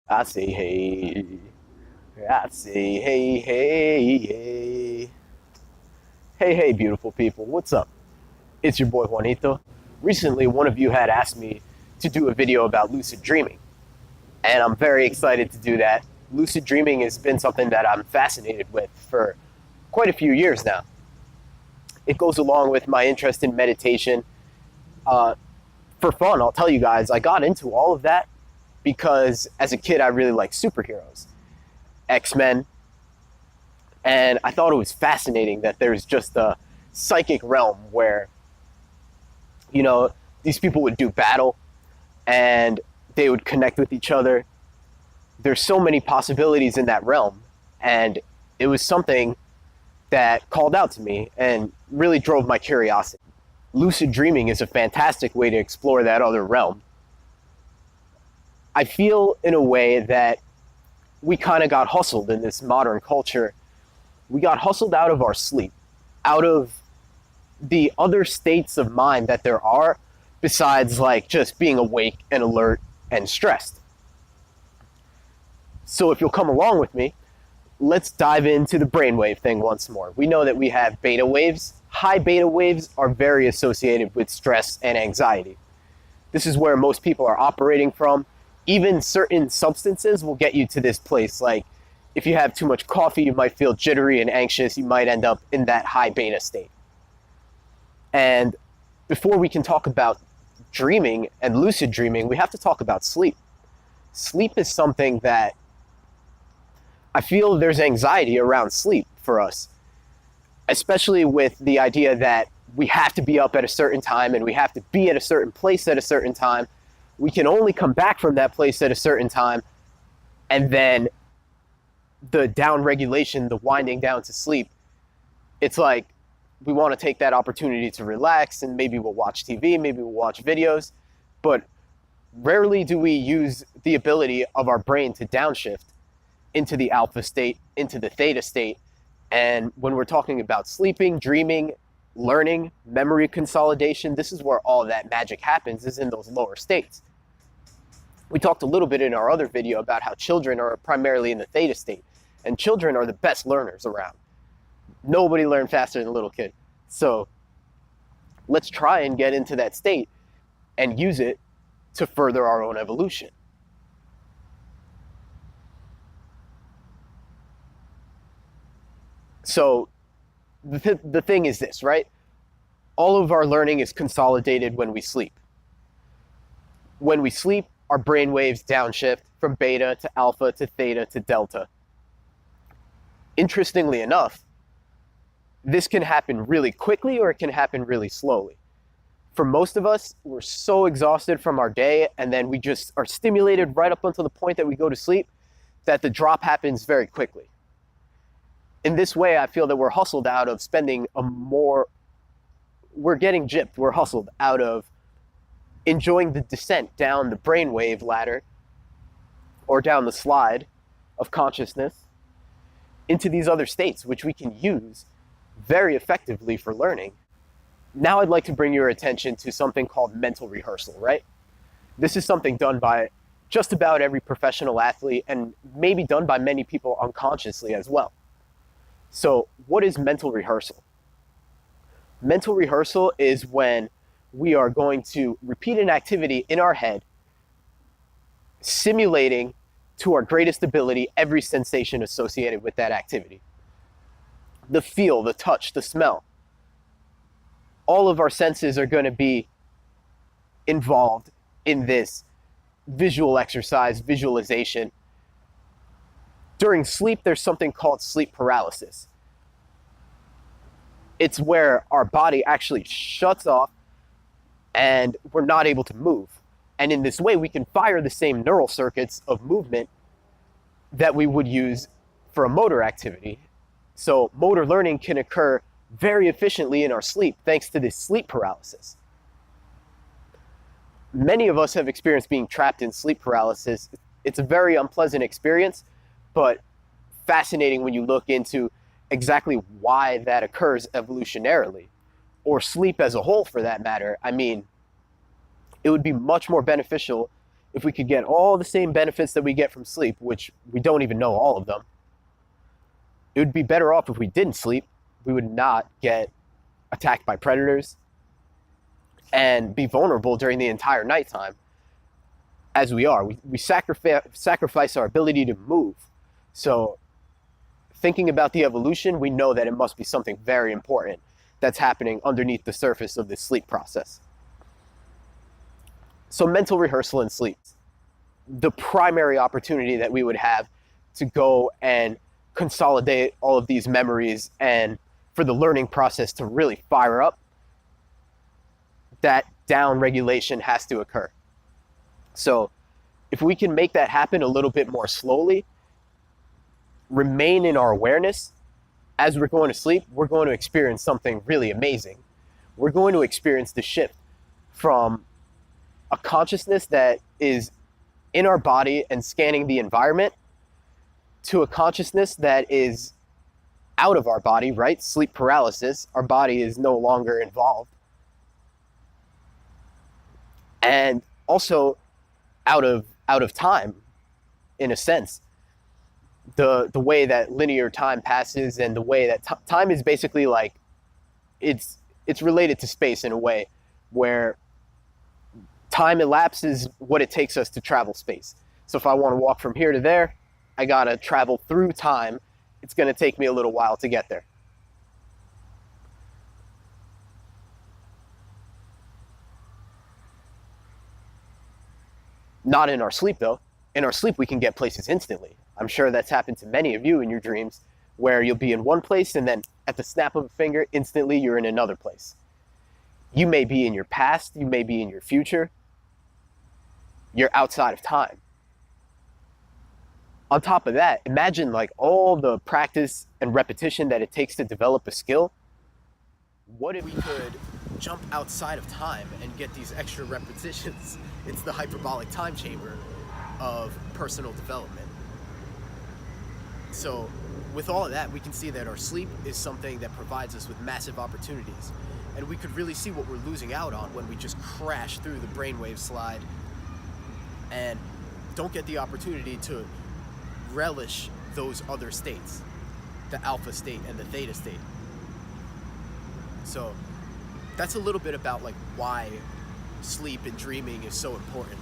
I say hey, I say hey, hey, hey. Hey, hey, beautiful people, what's up? It's your boy Juanito. Recently, one of you had asked me to do a video about lucid dreaming, and I'm very excited to do that. Lucid dreaming has been something that I'm fascinated with for quite a few years now. It goes along with my interest in meditation. Uh, for fun, I'll tell you guys, I got into all of that because as a kid, I really liked superheroes, X-Men, and I thought it was fascinating that there's just a psychic realm where, you know, these people would do battle and they would connect with each other. There's so many possibilities in that realm, and it was something that called out to me and really drove my curiosity. Lucid dreaming is a fantastic way to explore that other realm. I feel in a way that we kind of got hustled in this modern culture. We got hustled out of our sleep, out of the other states of mind that there are besides like just being awake and alert and stressed. So if you'll come along with me, let's dive into the brainwave thing once more. We know that we have beta waves. High beta waves are very associated with stress and anxiety. This is where most people are operating from. Even certain substances will get you to this place. Like if you have too much coffee, you might feel jittery and anxious. You might end up in that high beta state. And before we can talk about dreaming and lucid dreaming, we have to talk about sleep. Sleep is something that I feel there's anxiety around sleep for us, especially with the idea that we have to be up at a certain time and we have to be at a certain place at a certain time. We can only come back from that place at a certain time, and then the down regulation, the winding down to sleep, it's like we want to take that opportunity to relax and maybe we'll watch TV, maybe we'll watch videos, but rarely do we use the ability of our brain to downshift into the alpha state, into the theta state. And when we're talking about sleeping, dreaming, learning, memory consolidation, this is where all that magic happens, is in those lower states. We talked a little bit in our other video about how children are primarily in the theta state, and children are the best learners around. Nobody learned faster than a little kid. So let's try and get into that state and use it to further our own evolution. So the thing is this, right? All of our learning is consolidated when we sleep. When we sleep, our brain waves downshift from beta to alpha to theta to delta. Interestingly enough, this can happen really quickly or it can happen really slowly. For most of us, we're so exhausted from our day and then we just are stimulated right up until the point that we go to sleep that the drop happens very quickly. In this way, I feel that we're hustled out of spending we're getting gypped, we're hustled out of enjoying the descent down the brainwave ladder or down the slide of consciousness into these other states, which we can use very effectively for learning. Now I'd like to bring your attention to something called mental rehearsal, right? This is something done by just about every professional athlete and maybe done by many people unconsciously as well. So what is mental rehearsal? Mental rehearsal is when we are going to repeat an activity in our head, simulating to our greatest ability every sensation associated with that activity. The feel, the touch, the smell. All of our senses are going to be involved in this visual exercise, visualization. During sleep, there's something called sleep paralysis. It's where our body actually shuts off and we're not able to move. And in this way, we can fire the same neural circuits of movement that we would use for a motor activity. So motor learning can occur very efficiently in our sleep thanks to this sleep paralysis. Many of us have experienced being trapped in sleep paralysis. It's a very unpleasant experience, but fascinating when you look into exactly why that occurs evolutionarily, or sleep as a whole for that matter. I mean, it would be much more beneficial If we could get all the same benefits that we get from sleep, which we don't even know all of them, it would be better off if we didn't sleep. We would not get attacked by predators and be vulnerable during the entire nighttime as we are. We sacrifice our ability to move. So thinking about the evolution, we know that it must be something very important that's happening underneath the surface of this sleep process. So mental rehearsal and sleep, the primary opportunity that we would have to go and consolidate all of these memories and for the learning process to really fire up, that down regulation has to occur. So if we can make that happen a little bit more slowly, remain in our awareness as we're going to sleep, we're going to experience something really amazing. We're going to experience the shift from a consciousness that is in our body and scanning the environment to a consciousness that is out of our body, right? Sleep paralysis. Our body is no longer involved. And also out of time, in a sense. The way that linear time passes and the way that time is basically like, it's related to space in a way where time elapses what it takes us to travel space. So if I want to walk from here to there, I gotta travel through time. It's gonna take me a little while to get there. Not in our sleep though. In our sleep, we can get places instantly. I'm sure that's happened to many of you in your dreams where you'll be in one place and then at the snap of a finger, instantly you're in another place. You may be in your past, you may be in your future. You're outside of time. On top of that, imagine like all the practice and repetition that it takes to develop a skill. What if we could jump outside of time and get these extra repetitions? It's the hyperbolic time chamber of personal development. So with all of that, we can see that our sleep is something that provides us with massive opportunities. And we could really see what we're losing out on when we just crash through the brainwave slide and don't get the opportunity to relish those other states, the alpha state and the theta state. So that's a little bit about like why sleep and dreaming is so important.